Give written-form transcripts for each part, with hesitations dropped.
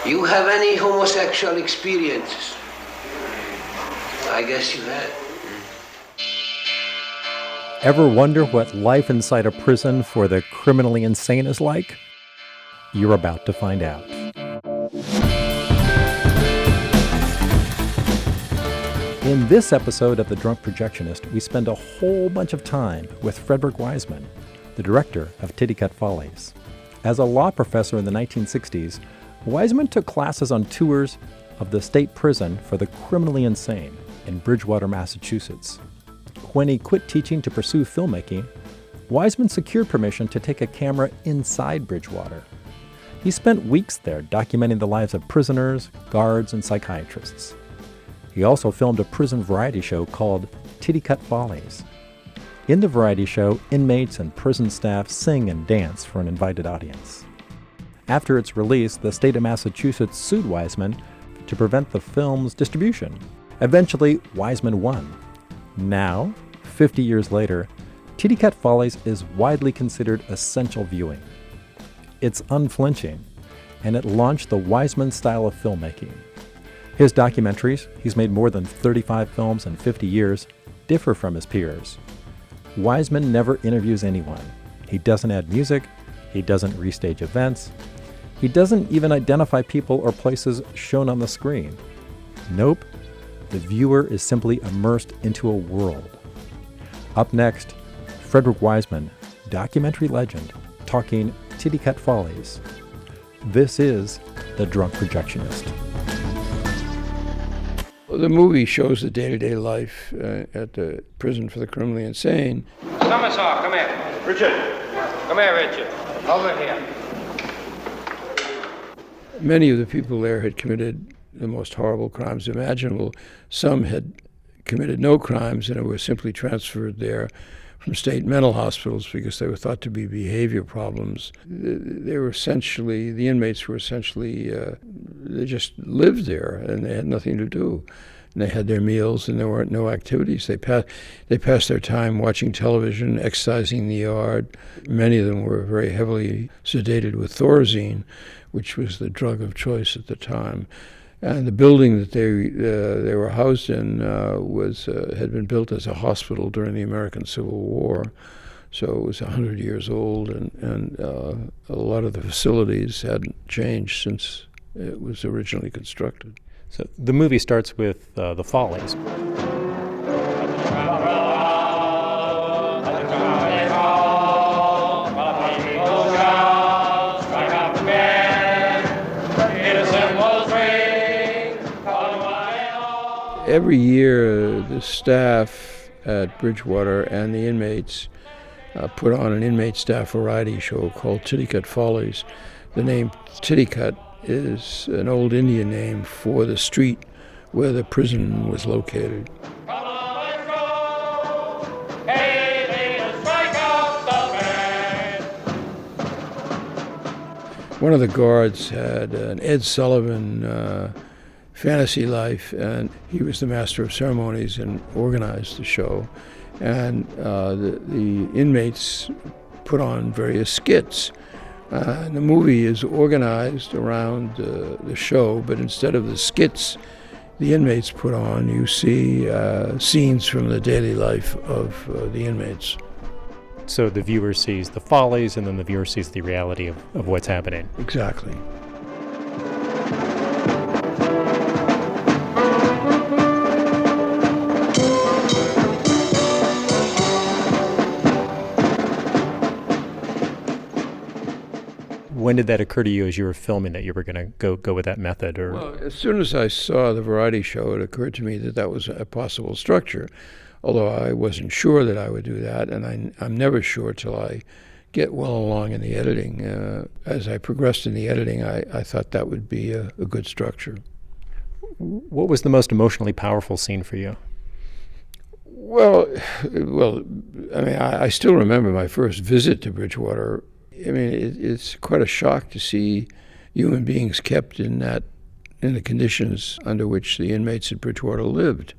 You have any homosexual experiences? I guess you had. Ever wonder what life inside a prison for the criminally insane is like? You're about to find out. In this episode of The Drunk Projectionist, we spend a whole bunch of time with Frederick Wiseman, the director of Titicut Follies. As a law professor in the 1960s, Wiseman took classes on tours of the state prison for the criminally insane in Bridgewater, Massachusetts. When he quit teaching to pursue filmmaking, Wiseman secured permission to take a camera inside Bridgewater. He spent weeks there documenting the lives of prisoners, guards, and psychiatrists. He also filmed a prison variety show called Titicut Follies. In the variety show, inmates and prison staff sing and dance for an invited audience. After its release, the state of Massachusetts sued Wiseman to prevent the film's distribution. Eventually, Wiseman won. Now, 50 years later, Titicut Follies is widely considered essential viewing. It's unflinching, and it launched the Wiseman style of filmmaking. His documentaries, he's made more than 35 films in 50 years, differ from his peers. Wiseman never interviews anyone. He doesn't add music. He doesn't restage events. He doesn't even identify people or places shown on the screen. Nope. The viewer is simply immersed into a world. Up next, Frederick Wiseman, documentary legend, talking Titicut Follies. This is The Drunk Projectionist. Well, the movie shows the day-to-day life at the prison for the criminally insane. Summersaw, come here. Richard. Come here, Richard. Over here. Many of the people there had committed the most horrible crimes imaginable. Some had committed no crimes and were simply transferred there from state mental hospitals because they were thought to be behavior problems. They were essentially, the inmates were essentially, they just lived there and they had nothing to do. And they had their meals and there weren't no activities. They passed their time watching television, exercising in the yard. Many of them were very heavily sedated with Thorazine, which was the drug of choice at the time. And the building that they were housed in had been built as a hospital during the American Civil War, so it was 100 years old, and a lot of the facilities hadn't changed since it was originally constructed. So the movie starts with the Follies. Every year, the staff at Bridgewater and the inmates put on an inmate staff variety show called Titicut Follies. The name Titicut is an old Indian name for the street where the prison was located. One of the guards had an Ed Sullivan fantasy life, and he was the master of ceremonies and organized the show. And the inmates put on various skits. And the movie is organized around the show, but instead of the skits the inmates put on, you see scenes from the daily life of the inmates. So the viewer sees the follies, and then the viewer sees the reality of what's happening. Exactly. When did that occur to you as you were filming that you were going to go with that method? Or Well, as soon as I saw the variety show, it occurred to me that was a possible structure, although I wasn't sure that I would do that, and I'm never sure till I get well along in the editing. As I progressed in the editing, I thought that would be a good structure. what was the most emotionally powerful scene for you? Well, I mean, I still remember my first visit to Bridgewater. I mean, it's quite a shock to see human beings kept in the conditions under which the inmates at Bridgewater lived.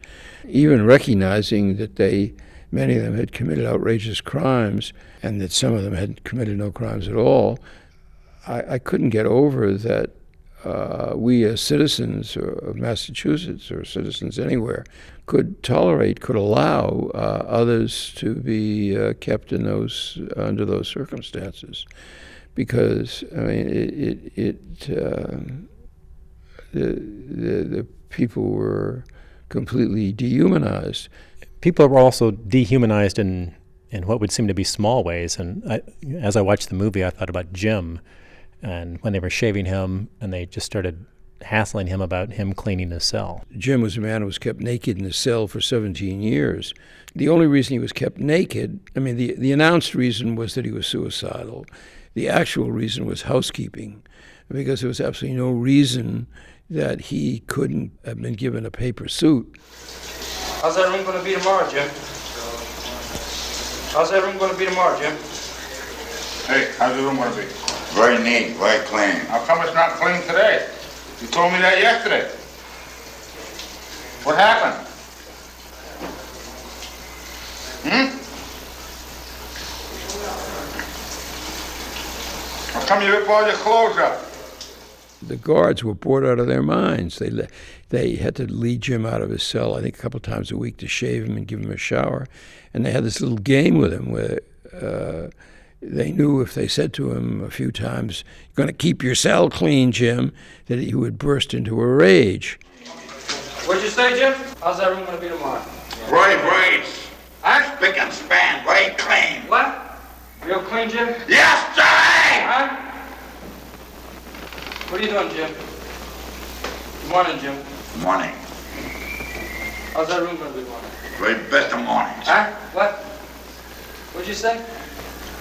Even recognizing that many of them had committed outrageous crimes and that some of them had committed no crimes at all, I couldn't get over that we as citizens of Massachusetts or citizens anywhere could allow others to be kept in under those circumstances, because I mean the people were completely dehumanized. People were also dehumanized in what would seem to be small ways. And as I watched the movie, I thought about Jim, and when they were shaving him and they just started hassling him about him cleaning his cell. Jim was a man who was kept naked in his cell for 17 years. The only reason he was kept naked, I mean, the announced reason was that he was suicidal. The actual reason was housekeeping, because there was absolutely no reason that he couldn't have been given a paper suit. How's that room going to be tomorrow, Jim? How's that room going to be tomorrow, Jim? Hey, how's the room going to be? Very neat, very clean. How come it's not clean today? You told me that yesterday. What happened? How come you rip all your clothes up? The guards were bored out of their minds. They had to lead Jim out of his cell, I think, a couple times a week to shave him and give him a shower. And they had this little game with him where they knew if they said to him a few times, "You're going to keep your cell clean, Jim," that he would burst into a rage. What'd you say, Jim? How's that room going to be tomorrow? Very, Huh? spick and span, very clean. What? Real clean, Jim? Yes, sir! Huh? What are you doing, Jim? Good morning, Jim. Morning. How's that room going to be tomorrow? Very best of mornings. Huh? What? What'd you say?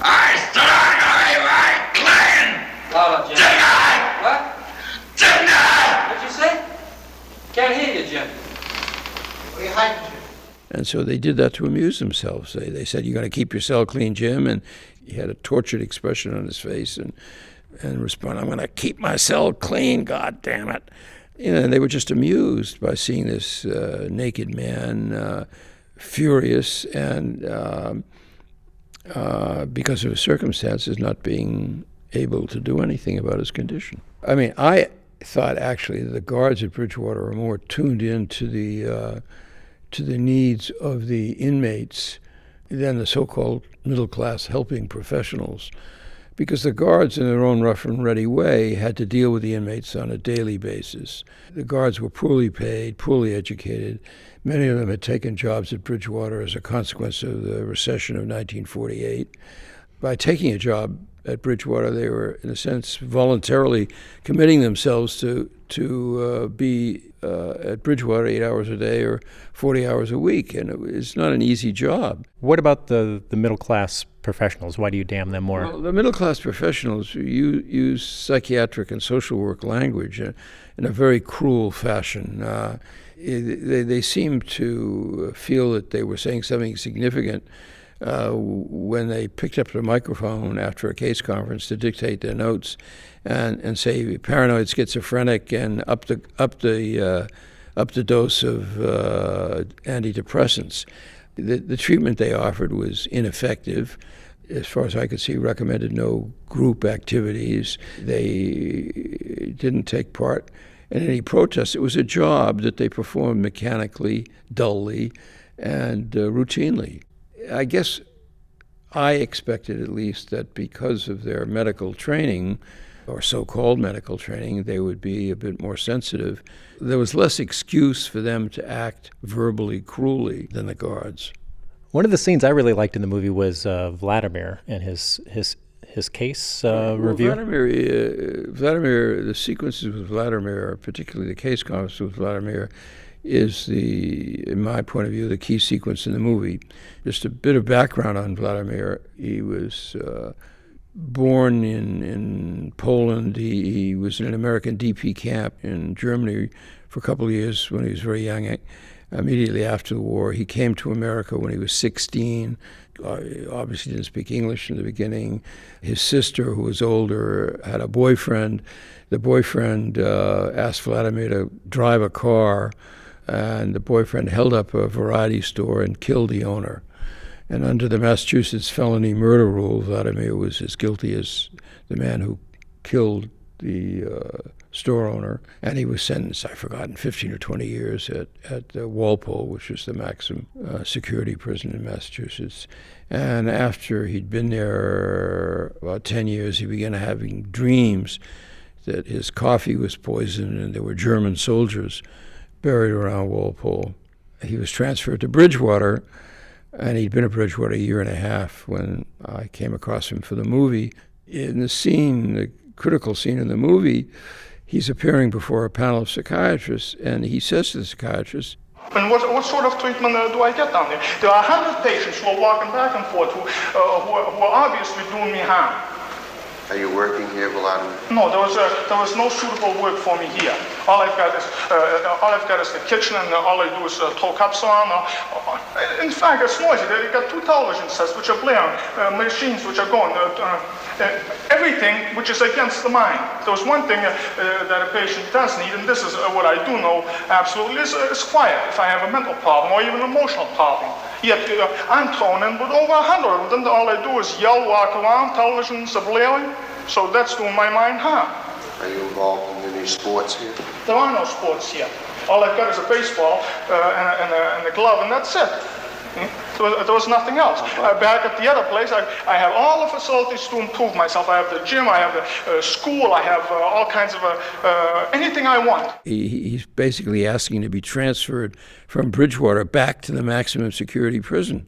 I said very clean! Louder, Jim. Tonight! What? Tonight! What'd you say? Can't hear you, Jim. What are you hiding, Jim? And so they did that to amuse themselves. They said, "You're going to keep your cell clean, Jim," and he had a tortured expression on his face and responded, "I'm going to keep my cell clean, God damn it." You know, and they were just amused by seeing this naked man furious and because of his circumstances not being able to do anything about his condition. I mean, I thought actually the guards at Bridgewater are more tuned in to the needs of the inmates than the so-called middle-class helping professionals, because the guards, in their own rough and ready way, had to deal with the inmates on a daily basis. The guards were poorly paid, poorly educated. Many of them had taken jobs at Bridgewater as a consequence of the recession of 1948. By taking a job at Bridgewater, they were, in a sense, voluntarily committing themselves to be at Bridgewater 8 hours a day or 40 hours a week, and it's not an easy job. What about the middle-class professionals? Why do you damn them more? Well, the middle-class professionals use psychiatric and social work language in a very cruel fashion. They seem to feel that they were saying something significant when they picked up the microphone after a case conference to dictate their notes and say paranoid schizophrenic and up the dose of antidepressants. The treatment they offered was ineffective. As far as I could see, recommended no group activities. They didn't take part in any protests. It was a job that they performed mechanically, dully, and routinely. I guess I expected at least that because of their medical training, or so-called medical training, they would be a bit more sensitive. There was less excuse for them to act verbally cruelly than the guards. One of the scenes I really liked in the movie was Vladmir and his case review. Vladmir, the sequences with Vladmir, particularly the case conference with Vladmir, is in my point of view, the key sequence in the movie. Just a bit of background on Vladmir. He was born in Poland. He was in an American DP camp in Germany for a couple of years when he was very young. Immediately after the war, he came to America when he was 16. Obviously didn't speak English in the beginning. His sister, who was older, had a boyfriend. The boyfriend asked Vladimir to drive a car, and the boyfriend held up a variety store and killed the owner. And under the Massachusetts felony murder rule, Vladimir was as guilty as the man who killed the store owner, and he was sentenced, I've forgotten, 15 or 20 years at Walpole, which was the maximum security prison in Massachusetts. And after he'd been there about 10 years, he began having dreams that his coffee was poisoned and there were German soldiers buried around Walpole. He was transferred to Bridgewater, and he'd been at Bridgewater a year and a half when I came across him for the movie. In the scene, the critical scene in the movie, he's appearing before a panel of psychiatrists, and he says to the psychiatrist, And what sort of treatment do I get down there? There are 100 patients who are walking back and forth who are obviously doing me harm. Are you working here, Vladimir? No, there was no suitable work for me here. All I've got is the kitchen, and all I do is throw cups on. In fact, it's noisy. They got 2 television sets which are blaring, machines which are going. Everything which is against the mind. There was one thing that a patient does need, and this is what I do know absolutely, is quiet. If I have a mental problem or even an emotional problem. Yet I'm thrown in with over 100 of them. All I do is yell, walk around, televisions are blaring. So that's doing my mind harm. Are you involved in any sports here? There are no sports here. All I've got is a baseball and a glove, and that's it. There was nothing else. Back at the other place, I have all the facilities to improve myself. I have the gym, I have the school, I have all kinds of anything I want. He's basically asking to be transferred from Bridgewater back to the maximum security prison.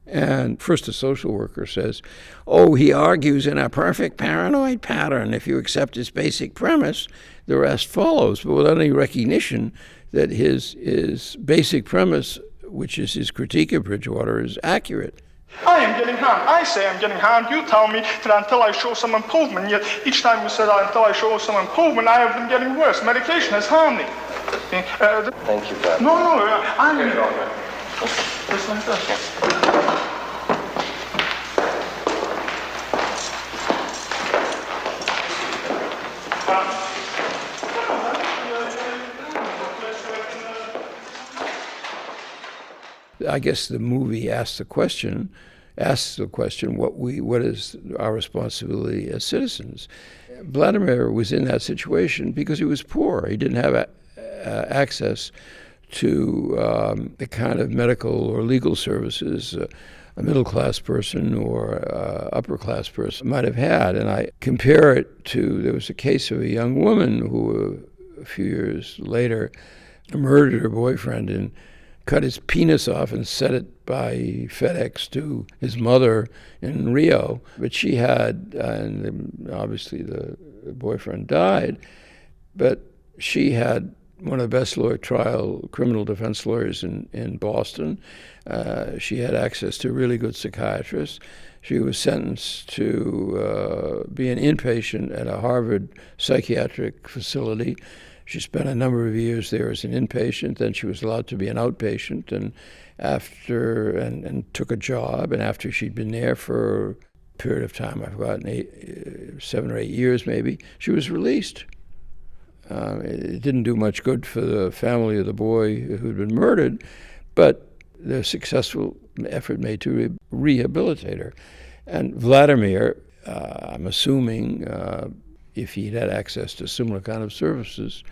And first a social worker says, oh, he argues in a perfect paranoid pattern. If you accept his basic premise, the rest follows. But without any recognition that his basic premise, which is his critique of Bridgewater, is accurate. I am getting harmed. I say I'm getting harmed. You tell me that until I show some improvement. Yet each time you said until I show some improvement, I have been getting worse. Medication has harmed me. Thank you, Vladimir. No, I'm... Just like this. I guess the movie asks the question, what is our responsibility as citizens? Vladimir was in that situation because he was poor. He didn't have access to the kind of medical or legal services a middle-class person or upper-class person might have had. And I compare it to, there was a case of a young woman who a few years later murdered her boyfriend and cut his penis off and sent it by FedEx to his mother in Rio. But she had, and obviously the boyfriend died, but she had one of the best criminal defense lawyers in Boston. She had access to really good psychiatrists. She was sentenced to be an inpatient at a Harvard psychiatric facility. She spent a number of years there as an inpatient. Then she was allowed to be an outpatient, and took a job. And after she'd been there for a period of time, I've forgotten, 7 or 8 years maybe, she was released. It didn't do much good for the family of the boy who'd been murdered, but the successful effort made to rehabilitate her. And Vladimir, I'm assuming, if he'd had access to similar kind of services,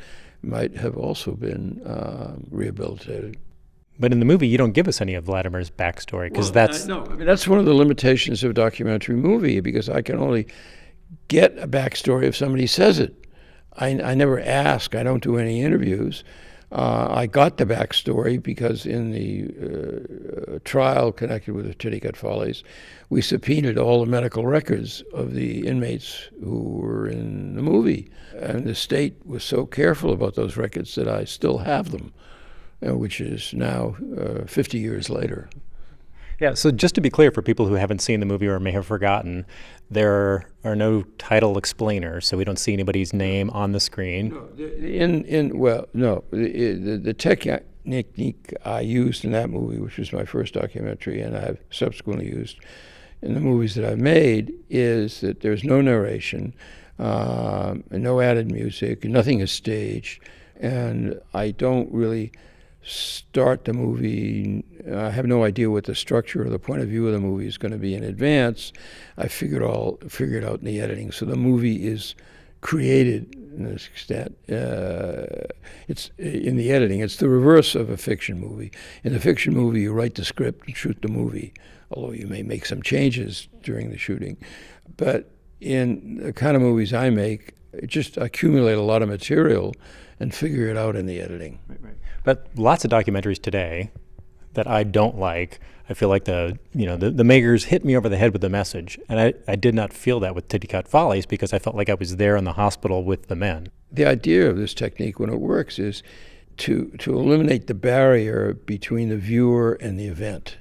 might have also been rehabilitated. But in the movie, you don't give us any of Vladimir's backstory, because that's one of the limitations of a documentary movie, because I can only get a backstory if somebody says it. I never ask. I don't do any interviews. I got the backstory because in the trial connected with the Titicut Follies, we subpoenaed all the medical records of the inmates who were in the movie. And the state was so careful about those records that I still have them, which is now 50 years later. Yeah, so just to be clear for people who haven't seen the movie or may have forgotten, there are no title explainers, so we don't see anybody's name on the screen. No, the technique I used in that movie, which was my first documentary, and I've subsequently used in the movies that I've made, is that there's no narration, no added music, nothing is staged, and I don't really start the movie. I have no idea what the structure or the point of view of the movie is going to be in advance. I figure it out in the editing. So the movie is created in this extent. It's in the editing. It's the reverse of a fiction movie. In a fiction movie, you write the script and shoot the movie, although you may make some changes during the shooting. But in the kind of movies I make, I just accumulate a lot of material and figure it out in the editing. Right. But lots of documentaries today that I don't like, I feel like the makers hit me over the head with the message. And I did not feel that with Titicut Follies because I felt like I was there in the hospital with the men. The idea of this technique, when it works, is to eliminate the barrier between the viewer and the event.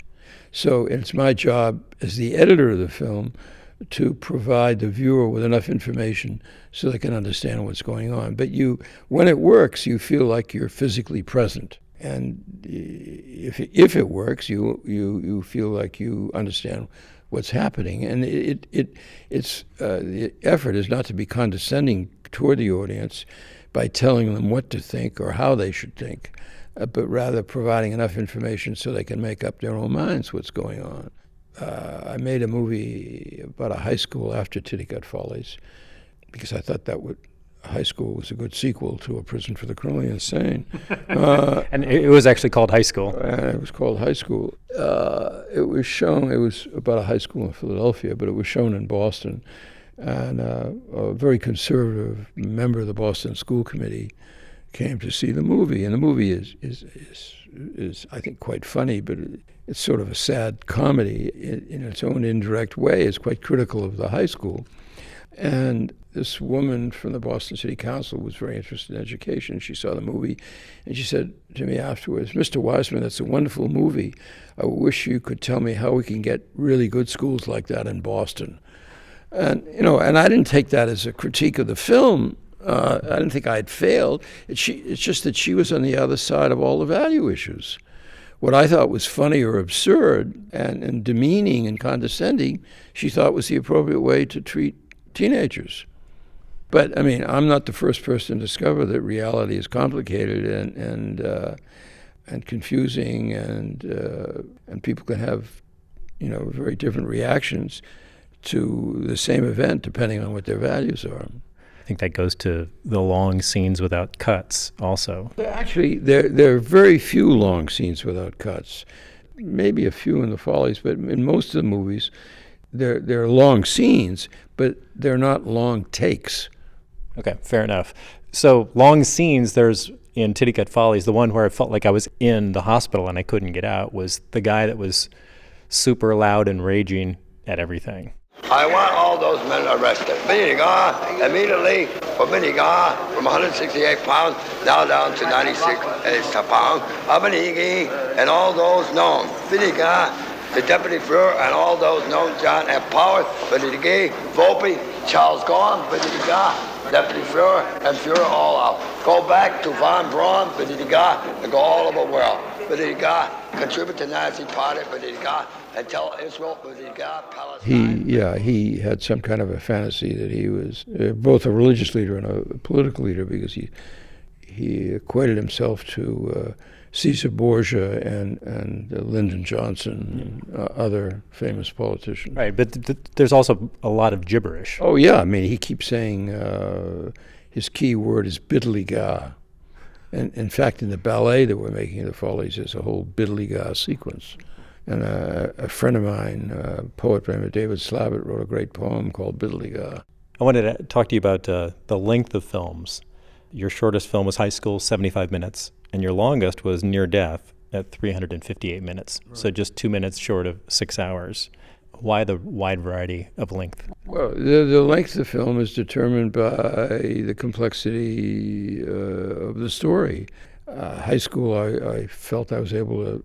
So it's my job as the editor of the film to provide the viewer with enough information so they can understand what's going on. But when it works, you feel like you're physically present. And if it works, you feel like you understand what's happening. And it's the effort is not to be condescending toward the audience by telling them what to think or how they should think, but rather providing enough information so they can make up their own minds what's going on. I made a movie about a high school after Titicut Follies because I thought high school was a good sequel to A Prison for the Criminally Insane. And it was actually called High School. It was called High School. It was about a high school in Philadelphia, but it was shown in Boston. And a very conservative member of the Boston School Committee came to see the movie. And the movie is I think, quite funny, but it's sort of a sad comedy in its own indirect way. It's quite critical of the high school. And this woman from the Boston City Council was very interested in education. She saw the movie, and she said to me afterwards, "Mr. Wiseman, that's a wonderful movie. I wish you could tell me how we can get really good schools like that in Boston." And and I didn't take that as a critique of the film. I didn't think I had failed. It's just that she was on the other side of all the value issues. What I thought was funny or absurd and demeaning and condescending, she thought was the appropriate way to treat teenagers. But I mean, I'm not the first person to discover that reality is complicated and confusing, and people can have very different reactions to the same event depending on what their values are. I think that goes to the long scenes without cuts also. Actually, there are very few long scenes without cuts. Maybe a few in the Follies, but in most of the movies, there are long scenes, but they're not long takes. Okay, fair enough. So long scenes, there's in Titicut Follies, the one where I felt like I was in the hospital and I couldn't get out was the guy that was super loud and raging at everything. I want all those men arrested. Immediately for Minigar, from 168 pounds now down to 96 a pound. Abanigi and all those known. Minigar, the deputy Fuhrer and all those known, John F. Powers, Benedict, Volpe, Charles Gorn, Benedict, deputy Fuhrer and Fuhrer all out. Go back to von Braun, Benedict, and go all over the world. Benedict, contribute to Nazi party, Benedict, and tell Israel, Benedict, Palestine. He had some kind of a fantasy that he was both a religious leader and a political leader, because he equated himself to Caesar Borgia and Lyndon Johnson and other famous politicians. Right, but there's also a lot of gibberish. Oh, yeah. I mean, he keeps saying his key word is biddly-ga. And in fact, in the ballet that we're making in the Follies, there's a whole biddly-ga sequence. And a friend of mine, poet named David Slavitt, wrote a great poem called Biddly-ga. I wanted to talk to you about the length of films. Your shortest film was High School, 75 minutes, and your longest was Near Death at 358 minutes, right. So just 2 minutes short of 6 hours. Why the wide variety of length? Well, the length of the film is determined by the complexity of the story. High School, I felt I was able to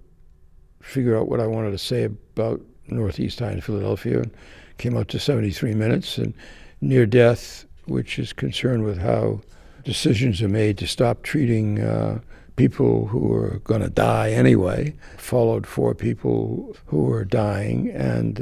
figure out what I wanted to say about Northeast High in Philadelphia, and came out to 73 minutes. And Near Death, which is concerned with how decisions are made to stop treating people who are going to die anyway, followed 4 people who were dying, and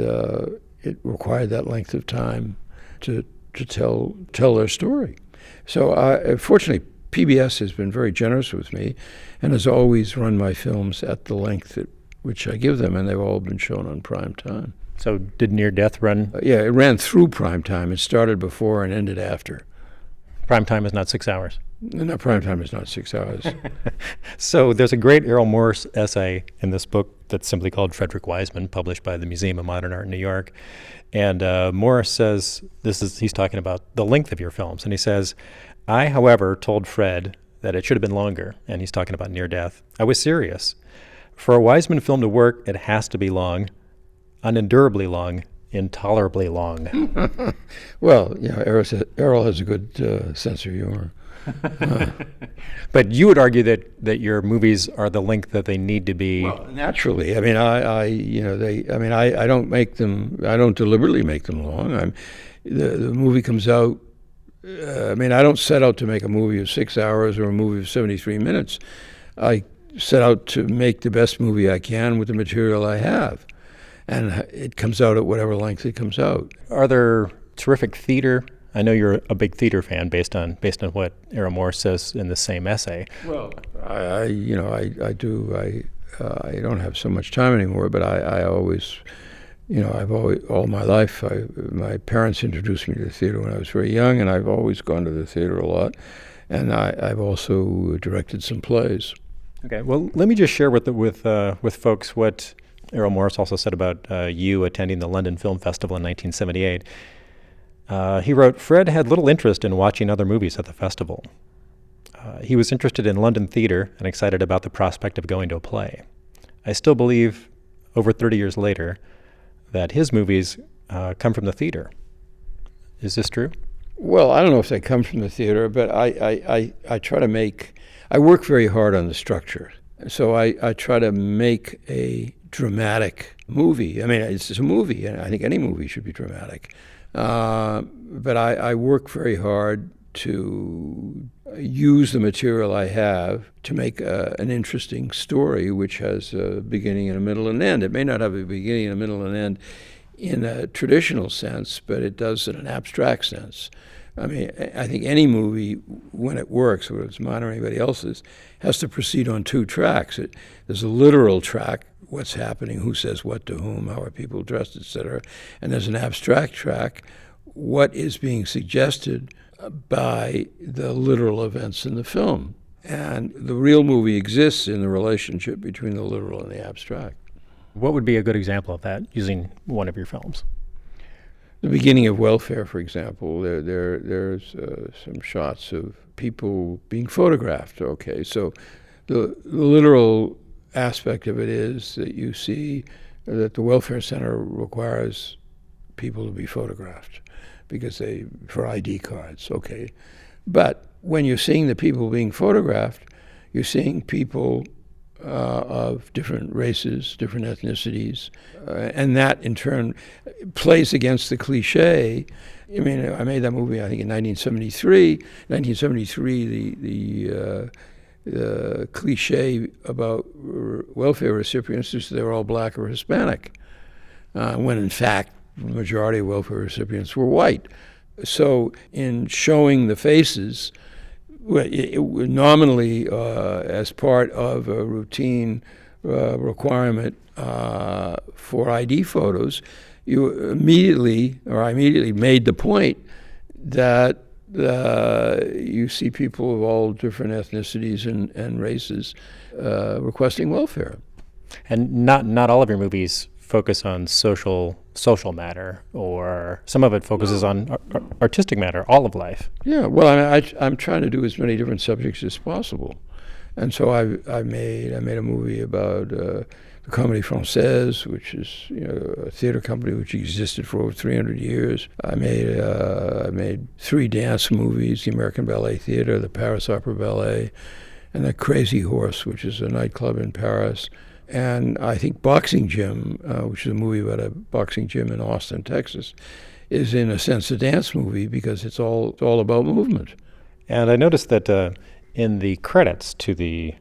it required that length of time to tell their story. So fortunately, PBS has been very generous with me and has always run my films at the length at which I give them, and they've all been shown on prime time. So did Near Death run? Yeah, it ran through prime time. It started before and ended after. Prime time is not 6 hours. No, prime time is not 6 hours. So there's a great Errol Morris essay in this book that's simply called Frederick Wiseman, published by the Museum of Modern Art in New York. And Morris says, he's talking about the length of your films. And he says, I, however, told Fred that it should have been longer. And he's talking about Near Death. I was serious. For a Wiseman film to work, it has to be long, unendurably long, intolerably long. Well, Errol has a good sense of humor. But you would argue that your movies are the length that they need to be. Well, naturally. I mean, I don't make them. I don't deliberately make them long. The movie comes out. I don't set out to make a movie of 6 hours or a movie of 73 minutes. I set out to make the best movie I can with the material I have, and it comes out at whatever length it comes out. Are there terrific theater? I know you're a big theater fan based on what Errol Morris says in the same essay. Well, I do. I don't have so much time anymore, but I always, I've always, all my life, my parents introduced me to the theater when I was very young, and I've always gone to the theater a lot. And I've also directed some plays. Okay, well, let me just share with folks what Errol Morris also said about you attending the London Film Festival in 1978. He wrote, Fred had little interest in watching other movies at the festival. He was interested in London theater and excited about the prospect of going to a play. I still believe, over 30 years later, that his movies come from the theater. Is this true? Well, I don't know if they come from the theater, but I try to make, I work very hard on the structure. So I try to make a dramatic movie. I mean, it's a movie, and I think any movie should be dramatic. But I work very hard to use the material I have to make an interesting story which has a beginning and a middle and end. It may not have a beginning and a middle and end in a traditional sense, but it does in an abstract sense. I mean, I think any movie, when it works, whether it's mine or anybody else's, has to proceed on two tracks. There's a literal track, what's happening, who says what to whom, how are people dressed, etc. And there's an abstract track, what is being suggested by the literal events in the film. And the real movie exists in the relationship between the literal and the abstract. What would be a good example of that, using one of your films? The beginning of Welfare, for example, there's some shots of people being photographed. Okay, so the literal aspect of it is that you see that the welfare center requires people to be photographed for ID cards. Okay, but when you're seeing the people being photographed, you're seeing people of different races, different ethnicities, and that in turn plays against the cliche. I mean, I made that movie, I think, in 1973. 1973, the cliche about welfare recipients is they were all black or Hispanic, when in fact the majority of welfare recipients were white. So in showing the faces, nominally as part of a routine requirement for ID photos, I immediately made the point that you see people of all different ethnicities and races requesting welfare. And not all of your movies focus on social matter, or some of it focuses on artistic matter, all of life. Yeah, well, I'm trying to do as many different subjects as possible, and so I made a movie about the Comédie Française, which is a theater company which existed for over 300 years. I made 3 dance movies: the American Ballet Theater, the Paris Opera Ballet, and the Crazy Horse, which is a nightclub in Paris. And I think Boxing Gym, which is a movie about a boxing gym in Austin, Texas, is in a sense a dance movie because it's all about movement. And I noticed that in the credits to the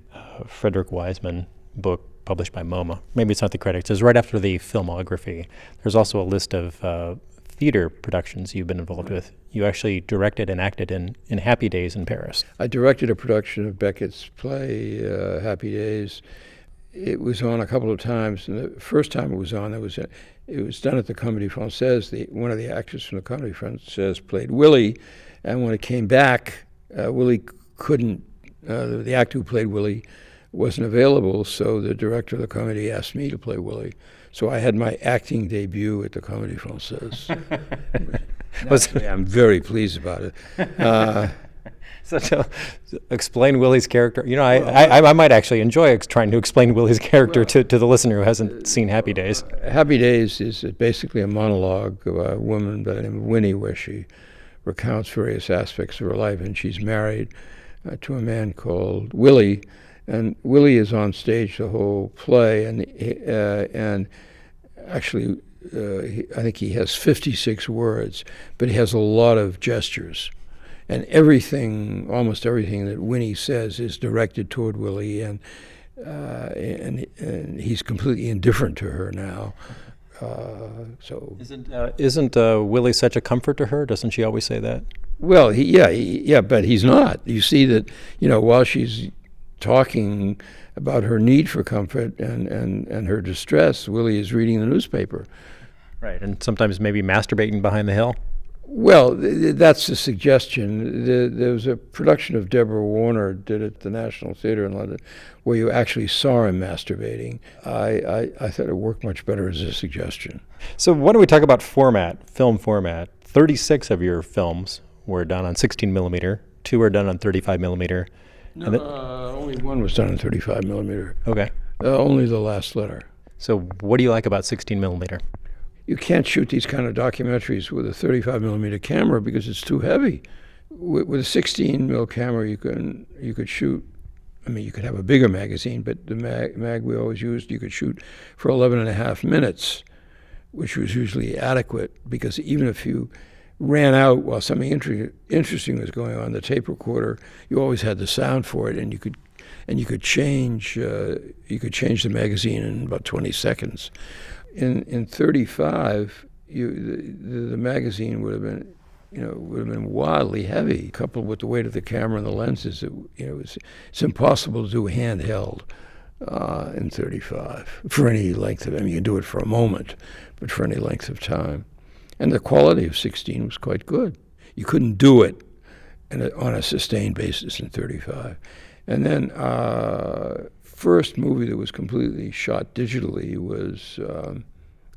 Frederick Wiseman book published by MoMA, maybe it's not the credits, it's right after the filmography. There's also a list of theater productions you've been involved with. You actually directed and acted in Happy Days in Paris. I directed a production of Beckett's play, Happy Days, it was on a couple of times, and the first time it was on, it was done at the Comédie Française. One of the actors from the Comédie Française played Willie, and when it came back, Willie couldn't. The actor who played Willie wasn't available, so the director of the Comédie asked me to play Willie. So I had my acting debut at the Comédie Française. I'm very pleased about it. So to explain Willie's character, I might actually enjoy trying to explain Willie's character to the listener who hasn't seen Happy Days. Happy Days is basically a monologue of a woman by the name of Winnie, where she recounts various aspects of her life, and she's married to a man called Willie, and Willie is on stage the whole play, and actually I think he has 56 words, but he has a lot of gestures. And almost everything that Winnie says is directed toward Willie, and he's completely indifferent to her now. So isn't Willie such a comfort to her? Doesn't she always say that? Well, but he's not. You see that, while she's talking about her need for comfort and her distress, Willie is reading the newspaper. Right, and sometimes maybe masturbating behind the hill. Well, that's the suggestion. There was a production of Deborah Warner did at the National Theatre in London where you actually saw him masturbating. I thought it worked much better as a suggestion. So why don't we talk about film format. 36 of your films were done on 16 millimeter. 2 were done on 35 millimeter. No, only one was done on 35 millimeter. Okay. Only The Last Letter. So what do you like about 16 millimeter? You can't shoot these kind of documentaries with a 35 millimeter camera because it's too heavy. With a 16 mil camera, you could shoot. I mean, you could have a bigger magazine, but the mag we always used, you could shoot for 11 and a half minutes, which was usually adequate, because even if you ran out while something interesting was going on, the tape recorder, you always had the sound for it, and you could change the magazine in about 20 seconds. In 35, the magazine would have been wildly heavy, coupled with the weight of the camera and the lenses. It's impossible to do handheld in 35 for any length of. I mean, you can do it for a moment, but for any length of time. And the quality of 16 was quite good. You couldn't do it on a sustained basis in 35. And then first movie that was completely shot digitally was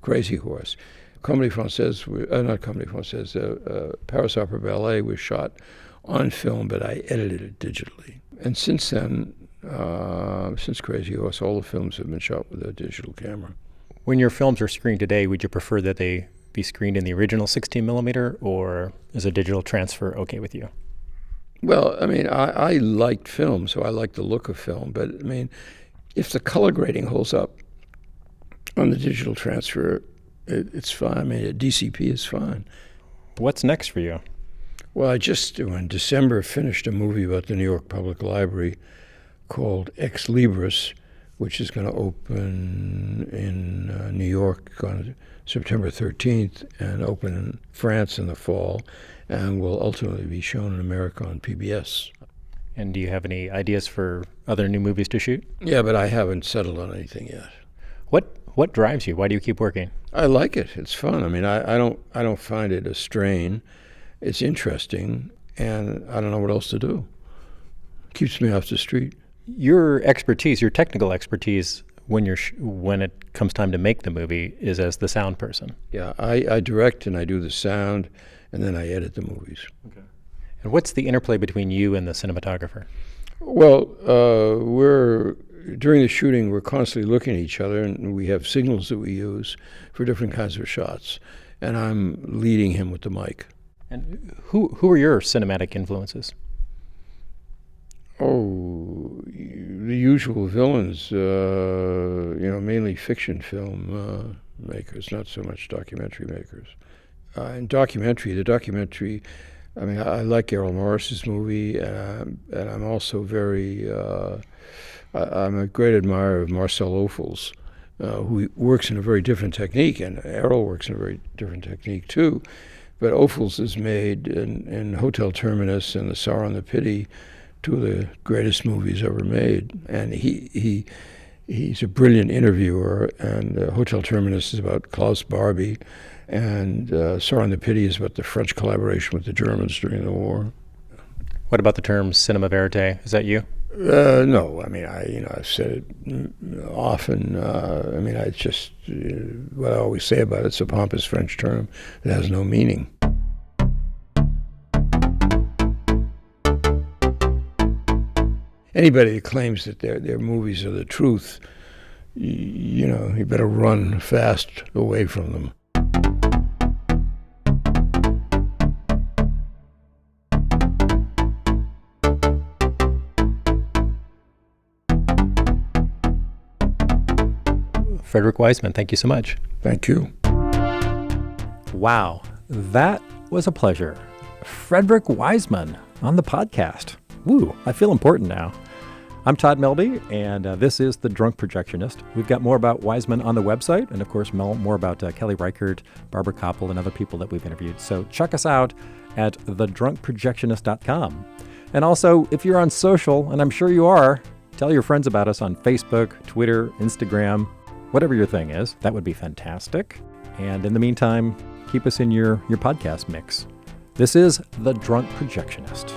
Crazy Horse. Comédie Française, not Comédie Française, Paris Opera Ballet was shot on film, but I edited it digitally. And since then, since Crazy Horse, all the films have been shot with a digital camera. When your films are screened today, would you prefer that they be screened in the original 16 millimeter, or is a digital transfer okay with you? Well, I mean, I liked film, so I like the look of film. But, I mean, if the color grading holds up on the digital transfer, it's fine. I mean, a DCP is fine. What's next for you? Well, I just, in December, finished a movie about the New York Public Library called Ex Libris, which is going to open in New York on September 13th and open in France in the fall, and will ultimately be shown in America on PBS. And do you have any ideas for other new movies to shoot? Yeah, but I haven't settled on anything yet. What drives you? Why do you keep working? I like it. It's fun. I mean, I don't find it a strain. It's interesting, and I don't know what else to do. Keeps me off the street. Your expertise, your technical expertise, when it comes time to make the movie, is as the sound person. Yeah, I direct and I do the sound, and then I edit the movies. Okay. And what's the interplay between you and the cinematographer? Well, during the shooting, we're constantly looking at each other, and we have signals that we use for different kinds of shots, and I'm leading him with the mic. And who are your cinematic influences? Oh, the usual villains, mainly fiction film makers, not so much documentary makers. The documentary, I mean, I like Errol Morris's movie, and I'm also I'm a great admirer of Marcel Ophuls, who works in a very different technique, and Errol works in a very different technique too. But Ophuls has made in Hotel Terminus and The Sorrow and the Pity two of the greatest movies ever made, and he He's a brilliant interviewer, and Hotel Terminus is about Klaus Barbie, and Serendipity is about the French collaboration with the Germans during the war. What about the term cinema verite? Is that you? No, I mean, I've said it often. I mean, I just, what I always say about it's a pompous French term that has no meaning. Anybody that claims that their movies are the truth, you better run fast away from them. Frederick Wiseman, thank you so much. Thank you. Wow, that was a pleasure. Frederick Wiseman on the podcast. Woo, I feel important now. I'm Todd Melby, and this is The Drunk Projectionist. We've got more about Wiseman on the website, and of course, more about Kelly Reichert, Barbara Koppel, and other people that we've interviewed. So check us out at thedrunkprojectionist.com. And also, if you're on social, and I'm sure you are, tell your friends about us on Facebook, Twitter, Instagram, whatever your thing is. That would be fantastic. And in the meantime, keep us in your podcast mix. This is The Drunk Projectionist.